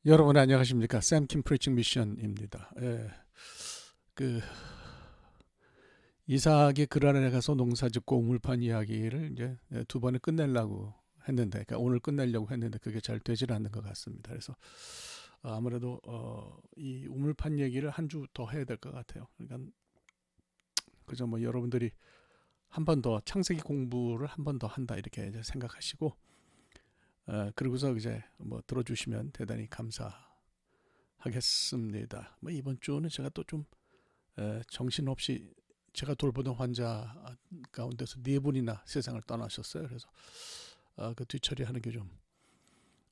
여러분 안녕하십니까? 샘킴 프리칭 미션입니다. 그 이삭이 그란에 가서 농사짓고 우물판 이야기를 이제 두 번에 끝내려고 했는데, 그러니까 오늘 끝내려고 했는데 그게 잘 되질 않는 것 같습니다. 그래서 아무래도 이 우물판 얘기를 한 주 더 해야 될 것 같아요. 그러니까 그저 뭐 여러분들이 한 번 더 창세기 공부를 한 번 더 한다 이렇게 이제 생각하시고, 그러고서 이제 뭐 들어주시면 대단히 감사하겠습니다. 뭐 이번 주는 제가 또 좀 정신없이 제가 돌보던 환자 가운데서 네 분이나 세상을 떠나셨어요. 그래서 그 뒤처리하는 게 좀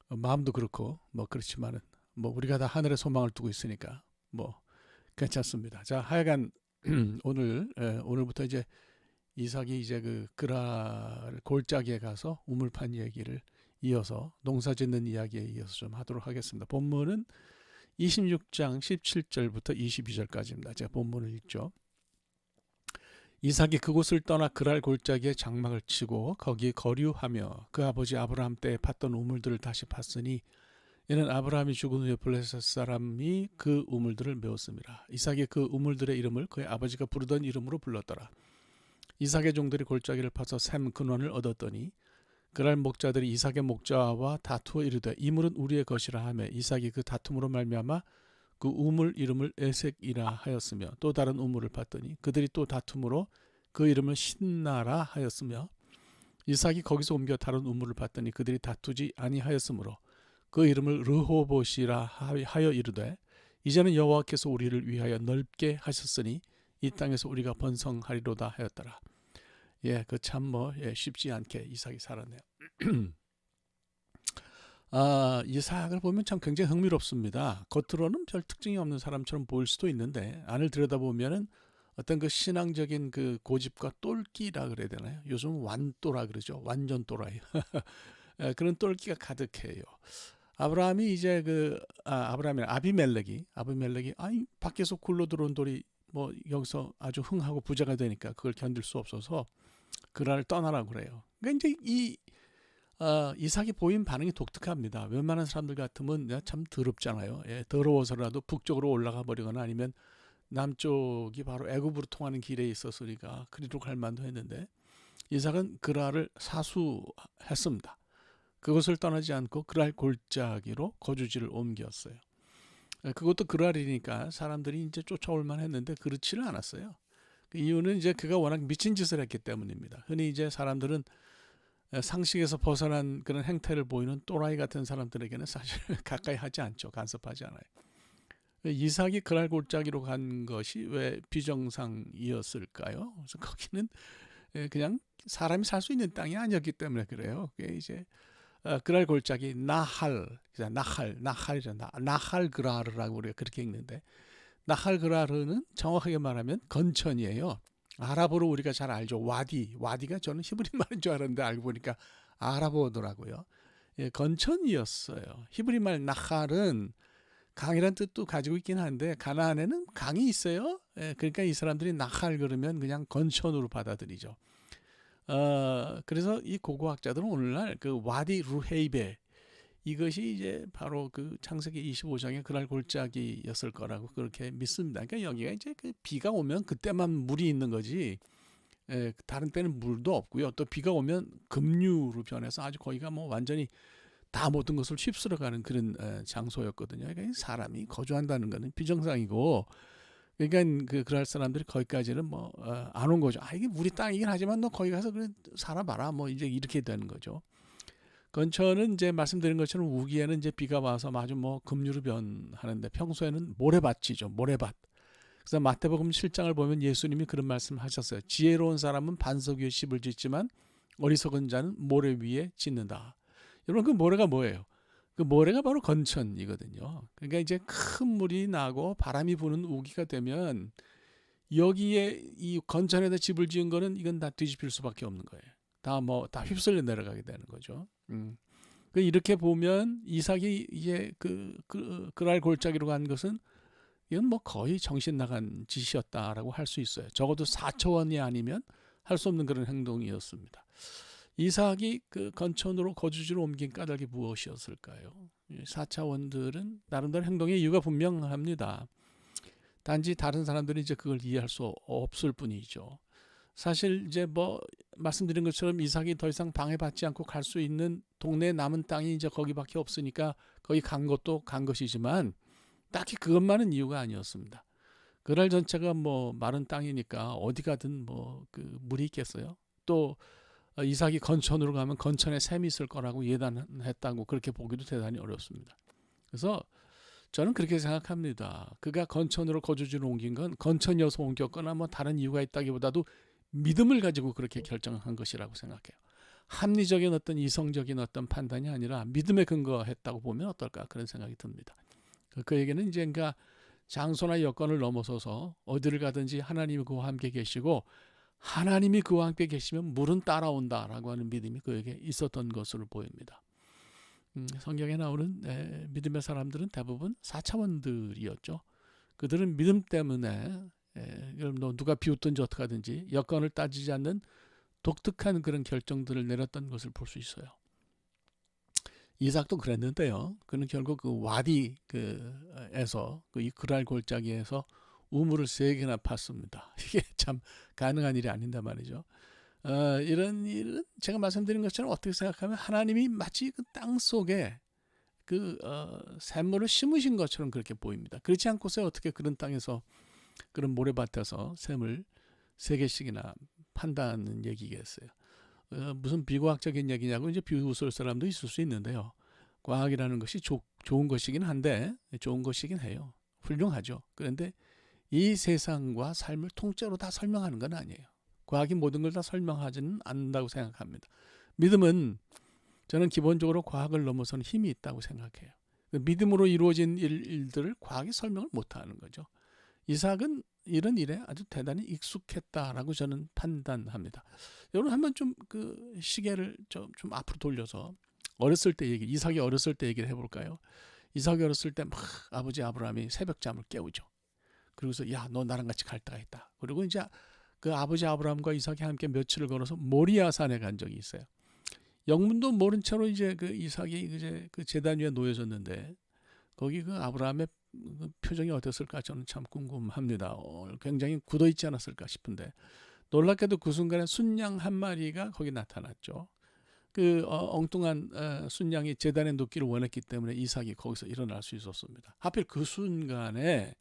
마음도 그렇고 뭐 그렇지만은 뭐 우리가 다 하늘에 소망을 두고 있으니까 뭐 괜찮습니다. 자, 하여간 오늘부터 이제 이삭이 이제 그 그랄 골짜기에 가서 우물판 얘기를 이어서 농사짓는 이야기에 이어서 좀 하도록 하겠습니다. 본문은 26장 17절부터 22절까지입니다. 제가 본문을 읽죠. 이삭이 그곳을 떠나 그랄 골짜기에 장막을 치고 거기 거류하며 그 아버지 아브라함 때에 팠던 우물들을 다시 팠으니 이는 아브라함이 죽은 후에 블레셋 사람이 그 우물들을 메웠습니다. 이삭이 그 우물들의 이름을 그의 아버지가 부르던 이름으로 불렀더라. 이삭의 종들이 골짜기를 파서 샘 근원을 얻었더니 그랄 목자들이 이삭의 목자와 다투어 이르되 이 물은 우리의 것이라 하며 이삭이 그 다툼으로 말미암아 그 우물 이름을 에색이라 하였으며 또 다른 우물을 봤더니 그들이 또 다툼으로 그 이름을 신나라 하였으며 이삭이 거기서 옮겨 다른 우물을 봤더니 그들이 다투지 아니하였으므로 그 이름을 르호봇이라 하여 이르되 이제는 여호와께서 우리를 위하여 넓게 하셨으니 이 땅에서 우리가 번성하리로다 하였더라. 그 참 쉽지 않게 이삭이 살았네요. 이삭을 보면 참 굉장히 흥미롭습니다. 겉으로는 별 특징이 없는 사람처럼 보일 수도 있는데 안을 들여다보면은 어떤 그 신앙적인 그 고집과 똘끼라 그래야 되나요? 요즘 완또라 그러죠. 완전 또라이. 그런 똘끼가 가득해요. 아브라함이 이제 아브라함이 아비멜렉이 아니 밖에서 굴러 들어온 돌이 뭐 여기서 아주 흥하고 부자가 되니까 그걸 견딜 수 없어서 그랄을 떠나라고 그래요. 그러니까 이제 이삭이 보인 반응이 독특합니다. 웬만한 사람들 같으면 참 더럽잖아요. 더러워서라도 북쪽으로 올라가 버리거나 아니면 남쪽이 바로 애굽으로 통하는 길에 있었으니까 그리로 갈 만도 했는데 이삭은 그랄을 사수했습니다. 그것을 떠나지 않고 그랄 골짜기로 거주지를 옮겼어요. 그것도 그랄이니까 사람들이 이제 쫓아올 만했는데 그렇지는 않았어요. 그 이유는 이제 그가 워낙 미친 짓을 했기 때문입니다. 흔히 이제 사람들은 상식에서 벗어난 그런 행태를 보이는 또라이 같은 사람들에게는 사실 가까이 하지 않죠. 간섭하지 않아요. 이삭이 그랄 골짜기로 간 것이 왜 비정상이었을까요? 그래서 거기는 그냥 사람이 살 수 있는 땅이 아니었기 때문에 그래요. 그게 이제 그랄 골짜기 나할 그라르라고 우리가 그렇게 읽는데 나할 그라르는 정확하게 말하면 건천이에요. 아랍어로 우리가 잘 알죠. 와디가 저는 히브리 말인 줄 알았는데 알고 보니까 아랍어더라고요. 건천이었어요. 히브리 말 나할은 강이란 뜻도 가지고 있긴 한데 가나안에는 강이 있어요. 그러니까 이 사람들이 나할 그러면 그냥 건천으로 받아들이죠. 그래서 이 고고학자들은 오늘날 그 와디 루헤이베 이것이 이제 바로 그 창세기 25장의 그날 골짜기였을 거라고 그렇게 믿습니다. 그러니까 여기가 이제 그 비가 오면 그때만 물이 있는 거지. 다른 때는 물도 없고요. 또 비가 오면 급류로 변해서 아주 거기가 뭐 완전히 다 모든 것을 휩쓸어가는 그런 장소였거든요. 그러니까 사람이 거주한다는 것은 비정상이고, 그러니까 그럴 사람들이 거기까지는 뭐 안 온 거죠. 이게 우리 땅이긴 하지만 너 거기 가서 그래 살아봐라. 뭐 이제 이렇게 되는 거죠. 건천은 이제 말씀드린 것처럼 우기에는 이제 비가 와서 아주 뭐 급류로 변하는데 평소에는 모래밭이죠. 모래밭. 그래서 마태복음 7장을 보면 예수님이 그런 말씀을 하셨어요. 지혜로운 사람은 반석 위에 집을 짓지만 어리석은 자는 모래 위에 짓는다. 여러분 그 모래가 뭐예요? 그 모래가 바로 건천이거든요. 그러니까 이제 큰 물이 나고 바람이 부는 우기가 되면 여기에 이 건천에다 집을 지은 거는 이건 다 뒤집힐 수밖에 없는 거예요. 다 휩쓸려 내려가게 되는 거죠. 이렇게 보면 이삭이 이제 그랄 골짜기로 간 것은 이건 뭐 거의 정신 나간 짓이었다라고 할 수 있어요. 적어도 사초원이 아니면 할 수 없는 그런 행동이었습니다. 이삭이 그 건천으로 거주지로 옮긴 까닭이 무엇이었을까요? 4차원들은 나름대로 행동의 이유가 분명합니다. 단지 다른 사람들이 이제 그걸 이해할 수 없을 뿐이죠. 사실 이제 뭐 말씀드린 것처럼 이삭이 더 이상 방해받지 않고 갈 수 있는 동네에 남은 땅이 이제 거기밖에 없으니까 거기 간 것도 간 것이지만 딱히 그것만은 이유가 아니었습니다. 그날 전체가 뭐 마른 땅이니까 어디 가든 뭐 그 물이 있겠어요. 또 이삭이 건천으로 가면 건천에 샘이 있을 거라고 예단했다고 그렇게 보기도 대단히 어렵습니다. 그래서 저는 그렇게 생각합니다. 그가 건천으로 거주지를 옮긴 건 건천이어서 옮겼거나 뭐 다른 이유가 있다기보다도 믿음을 가지고 그렇게 결정한 것이라고 생각해요. 합리적인 어떤 이성적인 어떤 판단이 아니라 믿음에 근거했다고 보면 어떨까 그런 생각이 듭니다. 그 얘기는 이제 그러니까 장소나 여건을 넘어서서 어디를 가든지 하나님이 그와 함께 계시고 하나님이 그와 함께 계시면 물은 따라온다라고 하는 믿음이 그에게 있었던 것으로 보입니다. 성경에 나오는 믿음의 사람들은 대부분 4차원들이었죠. 그들은 믿음 때문에 누가 비웃든지 어떻게 하든지 여건을 따지지 않는 독특한 그런 결정들을 내렸던 것을 볼 수 있어요. 이삭도 그랬는데요. 그는 결국 그 와디에서 이 그랄 골짜기에서 우물을 3개나 팠습니다. 이게 참 가능한 일이 아닌데 말이죠. 이런 일은 제가 말씀드린 것처럼 어떻게 생각하면 하나님이 마치 그 땅 속에 그 샘물을 심으신 것처럼 그렇게 보입니다. 그렇지 않고서 어떻게 그런 땅에서 그런 모래밭에서 샘을 3개씩이나 판다는 얘기겠어요. 무슨 비과학적인 얘기냐고 이제 비웃을 사람도 있을 수 있는데요. 과학이라는 것이 좋은 것이긴 한데 좋은 것이긴 해요. 훌륭하죠. 그런데 이 세상과 삶을 통째로 다 설명하는 건 아니에요. 과학이 모든 걸 다 설명하지는 않는다고 생각합니다. 믿음은 저는 기본적으로 과학을 넘어서는 힘이 있다고 생각해요. 믿음으로 이루어진 일들을 과학이 설명을 못하는 거죠. 이삭은 이런 일에 아주 대단히 익숙했다라고 저는 판단합니다. 여러분 한번 좀 그 시계를 좀 앞으로 돌려서 어렸을 때 얘기, 이삭이 어렸을 때 얘기를 해볼까요? 이삭이 어렸을 때 막 아버지 아브라함이 새벽잠을 깨우죠. 그러고서 야, 너 나랑 같이 갈 데가 있다. 그리고 이제 그 아버지 아브라함과 이삭이 함께 며칠을 걸어서 모리아 산에 간 적이 있어요. 영문도 모른 채로 이제 그 이삭이 이제 그 제단 위에 놓여졌는데 거기 그 아브라함의 그 표정이 어땠을까 저는 참 궁금합니다. 굉장히 굳어 있지 않았을까 싶은데 놀랍게도 그 순간에 순양 한 마리가 거기 나타났죠. 그 엉뚱한 순양이 제단에 눕기를 원했기 때문에 이삭이 거기서 일어날 수 있었습니다. 하필 그 순간에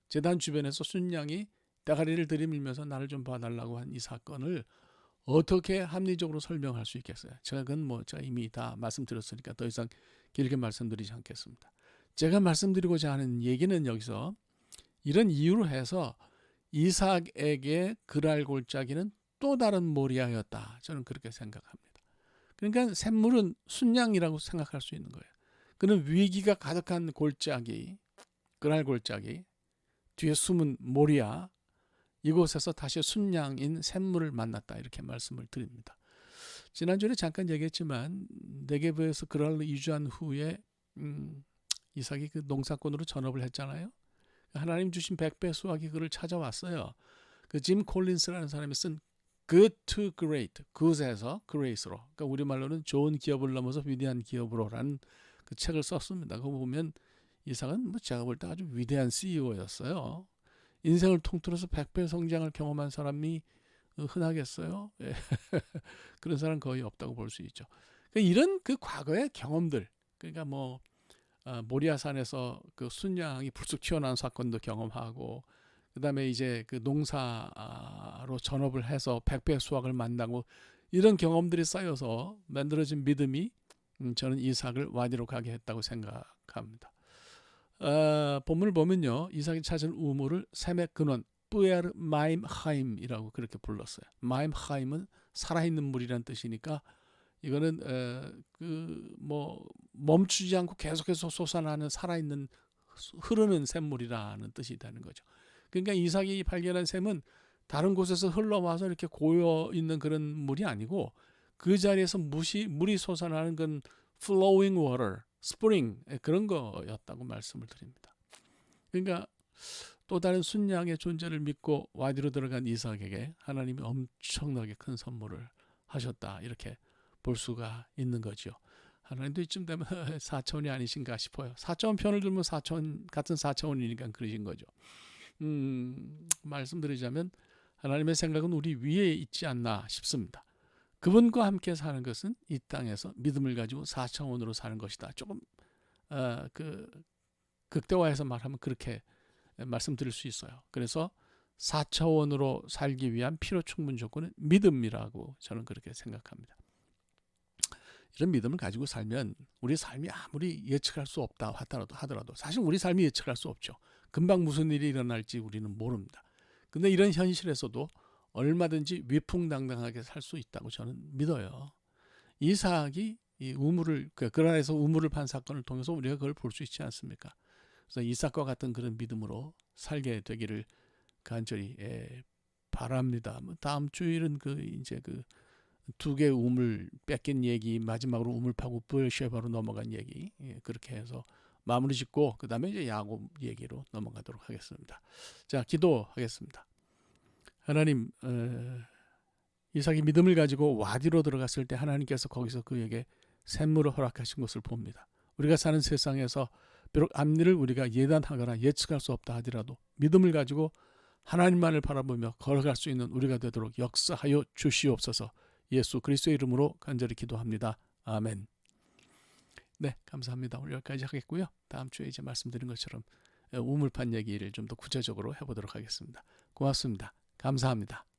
제단 주변에서 순양이 대가리를 들이밀면서 나를 좀 봐달라고 한 이 사건을 어떻게 합리적으로 설명할 수 있겠어요? 제가 이미 다 말씀드렸으니까 더 이상 길게 말씀드리지 않겠습니다. 제가 말씀드리고자 하는 얘기는 여기서 이런 이유로 해서 이삭에게 그랄 골짜기는 또 다른 모리아였다. 저는 그렇게 생각합니다. 그러니까 샘물은 순양이라고 생각할 수 있는 거예요. 그는 위기가 가득한 골짜기, 그랄 골짜기, 뒤에 숨은 모리아, 이곳에서 다시 순양인 샘물을 만났다. 이렇게 말씀을 드립니다. 지난주에 잠깐 얘기했지만 네게브에서 그랄로 이주한 후에 이삭이 그 농사꾼으로 전업을 했잖아요. 하나님 주신 100배 수확이 그를 찾아왔어요. 그 짐 콜린스라는 사람이 쓴 Good to Great, Good에서 Grace로, 그러니까 우리말로는 좋은 기업을 넘어서 위대한 기업으로라는 그 책을 썼습니다. 그거 보면 이삭은 뭐 제가 볼 때 아주 위대한 CEO였어요. 인생을 통틀어서 100배 성장을 경험한 사람이 흔하겠어요? 예. 그런 사람 거의 없다고 볼 수 있죠. 그러니까 이런 그 과거의 경험들, 그러니까 뭐 모리아산에서 그 순양이 불쑥 튀어나온 사건도 경험하고, 그다음에 이제 그 농사로 전업을 해서 100배 수확을 만나고 이런 경험들이 쌓여서 만들어진 믿음이 저는 이삭을 와디로 가게 했다고 생각합니다. 본문을 보면요, 이삭이 찾은 우물을 샘의 근원 뿌에르 마임하임이라고 그렇게 불렀어요. 마임하임은 살아있는 물이란 뜻이니까 이거는 그 뭐 멈추지 않고 계속해서 솟아나는 살아있는 흐르는 샘물이라는 뜻이 되는 거죠. 그러니까 이삭이 발견한 샘은 다른 곳에서 흘러와서 이렇게 고여 있는 그런 물이 아니고 그 자리에서 물이 솟아나는 건 flowing water, spring 그런 거였다고 말씀을 드립니다. 그러니까 또 다른 순양의 존재를 믿고 와디로 들어간 이삭에게 하나님이 엄청나게 큰 선물을 하셨다 이렇게 볼 수가 있는 거죠. 하나님도 이쯤 되면 4차원이 아니신가 싶어요. 4차원 편을 들면 4차원 같은 4차원이니까 그러신 거죠. 말씀드리자면 하나님의 생각은 우리 위에 있지 않나 싶습니다. 그분과 함께 사는 것은 이 땅에서 믿음을 가지고 4차원으로 사는 것이다. 조금 그 극대화해서 말하면 그렇게 말씀드릴 수 있어요. 그래서 4차원으로 살기 위한 필요 충분 조건은 믿음이라고 저는 그렇게 생각합니다. 이런 믿음을 가지고 살면 우리 삶이 아무리 예측할 수 없다 하더라도 사실 우리 삶이 예측할 수 없죠. 금방 무슨 일이 일어날지 우리는 모릅니다. 근데 이런 현실에서도 얼마든지 위풍당당하게 살 수 있다고 저는 믿어요. 이삭이 이 우물을 그란에서 우물을 판 사건을 통해서 우리가 그걸 볼 수 있지 않습니까? 그래서 이삭과 같은 그런 믿음으로 살게 되기를 간절히 바랍니다. 다음 주일은 이제 두 개 우물 뺏긴 얘기, 마지막으로 우물 파고 브엘셰바로 넘어간 얘기, 그렇게 해서 마무리 짓고 그 다음에 이제 야곱 얘기로 넘어가도록 하겠습니다. 자, 기도하겠습니다. 하나님, 이삭이 믿음을 가지고 와디로 들어갔을 때 하나님께서 거기서 그에게 샘물을 허락하신 것을 봅니다. 우리가 사는 세상에서 비록 앞일을 우리가 예단하거나 예측할 수 없다 하더라도 믿음을 가지고 하나님만을 바라보며 걸어갈 수 있는 우리가 되도록 역사하여 주시옵소서. 예수 그리스도의 이름으로 간절히 기도합니다. 아멘. 네, 감사합니다. 오늘 여기까지 하겠고요. 다음 주에 이제 말씀드린 것처럼 우물판 얘기를 좀 더 구체적으로 해보도록 하겠습니다. 고맙습니다. 감사합니다.